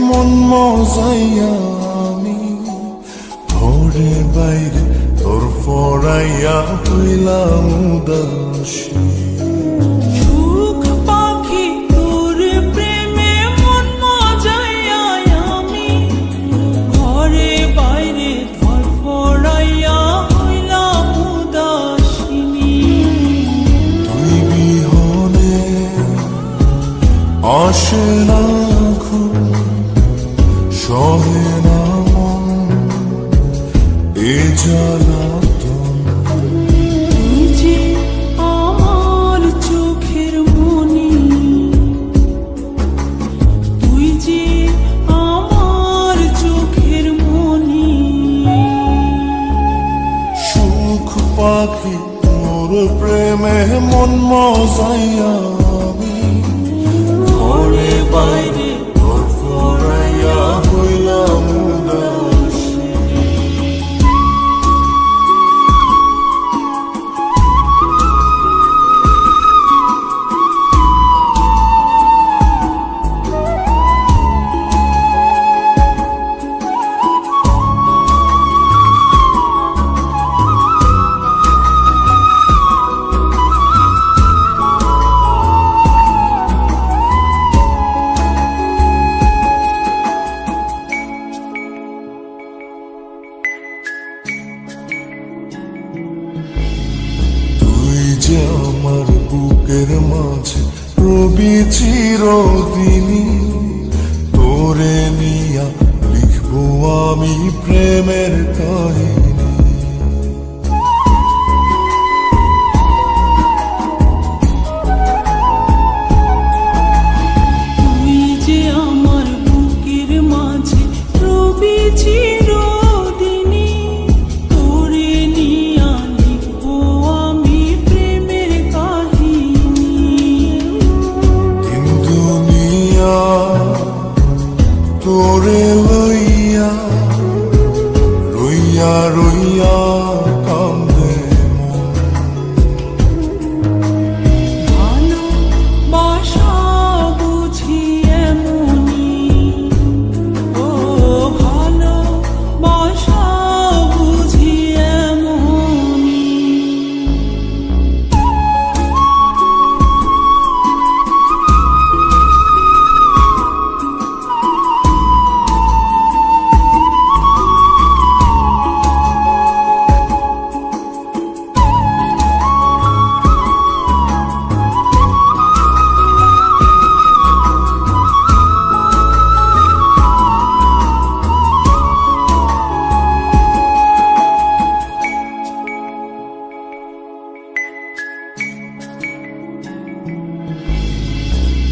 মন মজাইয়া আমি ঘরে বাইরে তোর ফরাইয়া হইলাম উদাসী। সুখ পাখি তোর প্রেমে মন মজাইয়া আমি ঘরে বাইরে ধর ফরাইয়া হইলাম উদাসিনী। তুই বিহনে আসে না ঘুম, সহে না মন এ জ্বালাতন। তুই যে আমার চোখের মনি, তুই যে আমার চোখের মনি। সুখ পাখি তোর প্রেমে মন মজাইয়া আমি ঘরে বাইরে তোর ফরাইয়া হইলাম উদাসী। আমার বুকের মাঝে রবি চিরদিনই, তোরে নিয়া লিখবো আমি প্রেমের কাহিনী। তুই যে আমার বুকের মাঝে রবি চিরদিনই, তোরে নিয়া লিখবো আমি প্রেমের কাহিনী। দিন দুনিয়া তোরে লইয়া রইয়া রইয়া কান্দে মন। ভালোবাসা বুঝি এমনি, ও ভালোবাসা বুঝি এমনি।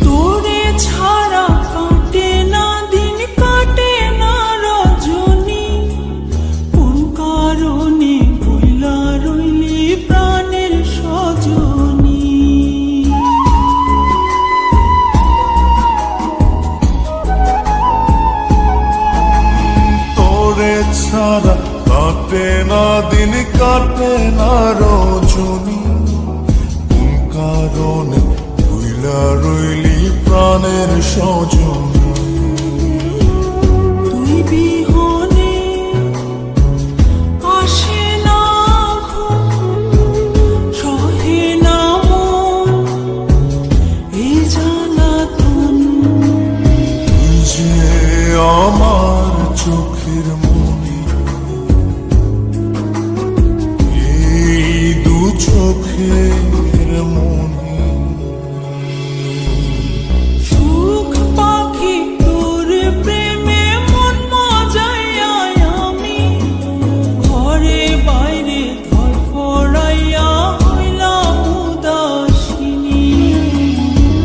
তোরে ছাড়া কাটে না দিন, কাটে না রজনী। কোন কারণে বইলা রইলি প্রাণের সজনী। তোরে ছাড়া কাটে না দিন, কাটে না রজনী। কোন কারণে ভুইলা রইলি প্রাণের সজনী। তুই বিহনে আসে না ঘুম, সহে না মন এ জ্বালাতন। তুই যে আমার চোখের মনি, এই দু চোখে